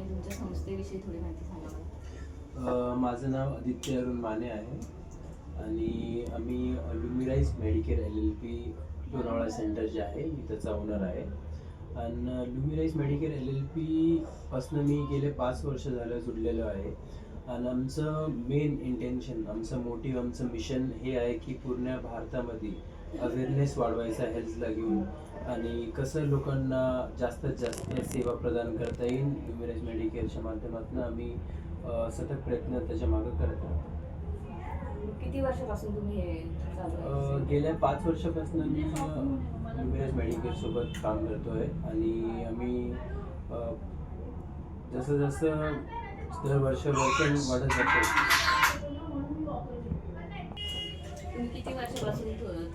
आणि तुमच्या संस्थेविषयी थोडी माहिती सांगा मला. माझं नाव आदित्य अरुण माने आहे आणि आम्ही लुमिराइज मेडिकेअर LLP लोणावळा सेंटर जे आहे मी त्याचा ओनर आहे. आणि लुमिराइज मेडिकेअर LLP पासून मी गेले 5 वर्ष झालं जुडलेलो आहे. आणि आमचं मेन इंटेन्शन, आमचं मोटिव्ह, आमचं मिशन हे आहे की पूर्ण भारतामध्ये अवेअरनेस वाढवायचा हेल्थला घेऊन आणि कसं लोकांना जास्तीत जास्त सेवा प्रदान करता येईल. लुमिराइज मेडिकेअरच्या माध्यमातून आम्ही सतत प्रयत्न त्याच्या मागं करत आहोत. किती वर्षापासून तुम्ही हे चालू गेल्या 5 वर्षापासून मी लुमिराइज मेडिकेअर सोबत काम करतोय आणि आम्ही जसं जसं दर वर्ष वाढत जातो. तुम्ही किती वर्षापासून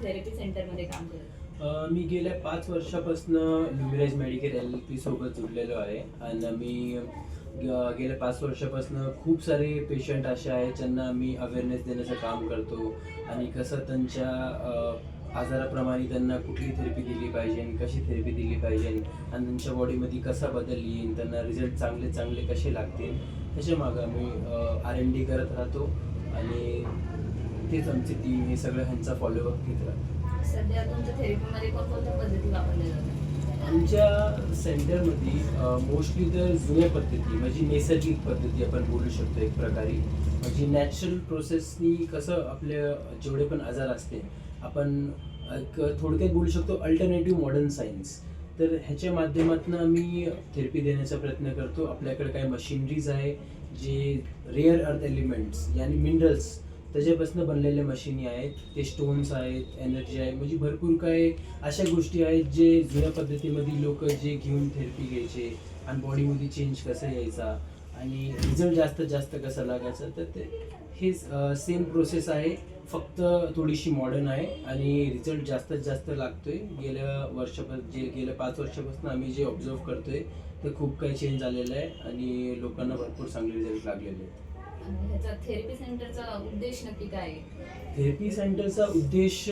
थेरपी सेंटरमध्ये काम करता? मी गेल्या 5 वर्षापासून लुमिराइज मेडिकेअर LLP सोबत जुडलेलो आहे आणि आम्ही गेल्या 5 वर्षापासून खूप सारे पेशंट असे आहेत ज्यांना आम्ही अवेअरनेस देण्याचं काम करतो आणि कसं त्यांच्या आजाराप्रमाणे त्यांना कुठली थेरपी दिली पाहिजे आणि कशी थेरपी दिली पाहिजे आणि त्यांच्या बॉडीमध्ये कसा बदल येईल, त्यांना रिझल्ट चांगले चांगले कसे लागतील त्याच्या मागं आम्ही R&D करत राहतो आणि तेच आमची टीम हे सगळं ह्यांचा फॉलोअप घेत राहतो. सध्या तुमच्या थेरपीमध्ये कोणकोणत्या पद्धती वापरल्या जातात? आमच्या सेंटरमध्ये मोस्टली तर जुन्या पद्धती म्हणजे नैसर्गिक पद्धती आपण बोलू शकतो एक प्रकारे. म्हणजे नॅचरल प्रोसेसनी कसं आपले जेवढे पण आजार असते आपण थोडक्यात बोलू शकतो अल्टरनेटिव्ह मॉडर्न सायन्स. तर ह्याच्या माध्यमातून आम्ही थेरपी देण्याचा प्रयत्न करतो. आपल्याकडे काही मशिनरीज आहे जे रेअर अर्थ एलिमेंट्स यानी मिनरल्स त्याच्यापासून बनलेल्या मशिनी आहेत. ते स्टोन्स आहेत, एनर्जी आहे, म्हणजे भरपूर काही अशा गोष्टी आहेत जे जुन्या पद्धतीमध्ये लोक जे घेऊन थेरपी घ्यायचे आणि बॉडीमध्ये चेंज कसा यायचा आणि रिझल्ट जास्तीत जास्त कसा लागायचा. तर ते हे सेम प्रोसेस आहे, फक्त थोडीशी मॉडर्न आहे आणि रिझल्ट जास्तीत जास्त लागतोय. गेल्या 5 वर्षापासून आम्ही जे ऑब्झर्व करतोय तर खूप काही चेंज आलेलं आहे आणि लोकांना भरपूर चांगले रिझल्ट लागलेले आहेत. ह्याचा थेरपी सेंटरचा उद्देश नक्की काय आहे? थेरपी सेंटरचा उद्देश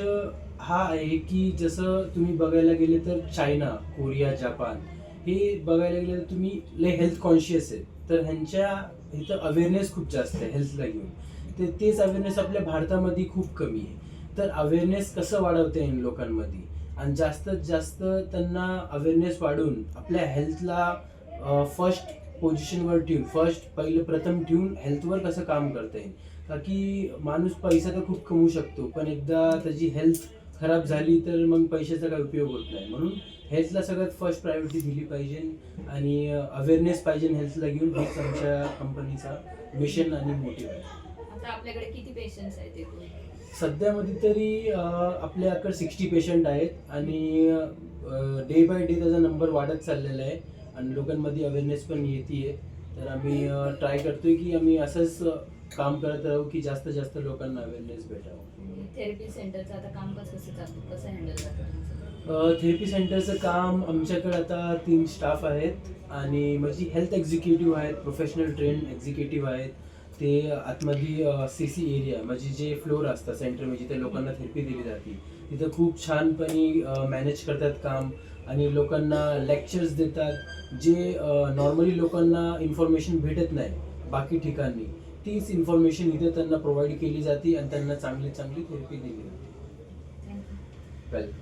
हा आहे की जसं तुम्ही बघायला गेले तर चायना, कोरिया, जपान हे बघायला गेले तर तुम्ही लय हेल्थ कॉन्शियस आहे. तर ह्यांच्या इथं अवेअरनेस खूप जास्त आहे हेल्थला घेऊन. तर तेच अवेअरनेस आपल्या भारतामध्ये खूप कमी आहे. तर अवेअरनेस कसं वाढवता येईल लोकांमध्ये आणि जास्तीत जास्त त्यांना अवेअरनेस वाढवून आपल्या हेल्थला फर्स्ट पोझिशनवर ठेवून प्रथम ठेवून हेल्थवर कसं काम करता येईल. का की माणूस पैसा तर खूप कमवू शकतो पण एकदा त्याची हेल्थ खराब झाली तर मग पैशाचा काही उपयोग होत नाही. म्हणून हेल्थला सगळ्यात फर्स्ट प्रायोरिटी दिली पाहिजे आणि अवेअरनेस पाहिजे हेल्थला घेऊन. हेच आमच्या कंपनीचा मिशन आणि मोटिव्ह आहे. आता आपल्याकडे किती पेशंट्स आहेत एकूण? सध्यामध्ये तरी आपल्याकडे 60 पेशंट आहेत आणि डे बाय डे त्याचा नंबर वाढत चाललेला आहे आणि लोकांमध्ये अवेअरनेस पण येते. तर आम्ही ट्राय करतोय की आम्ही असंच काम करत राहू की जास्तीत जास्त लोकांना अवेअरनेस भेटावं. थेरपी सेंटरचं आता काम कसं चालतं, कसं हँडल करतं? थेरपी सेंटरचं काम आमच्याकडे आता 3 स्टाफ आहेत आणि म्हणजे हेल्थ एक्झिक्युटिव्ह आहेत, प्रोफेशनल ट्रेन एक्झिक्युटिव्ह आहेत. ते आतमध्ये CC एरिया म्हणजे जे फ्लोअर असतात सेंटर म्हणजे जिथे लोकांना थेरपी दिली जाते तिथं खूप छानपणे मॅनेज करतात काम आणि लोकांना लेक्चर्स देतात जे नॉर्मली लोकांना इन्फॉर्मेशन भेटत नाही बाकी ठिकाणी. तीच इन्फॉर्मेशन इथे त्यांना प्रोव्हाइड केली जाते आणि त्यांना चांगली चांगली थेरपी दिली जाते. थँक्यू. वेलकम.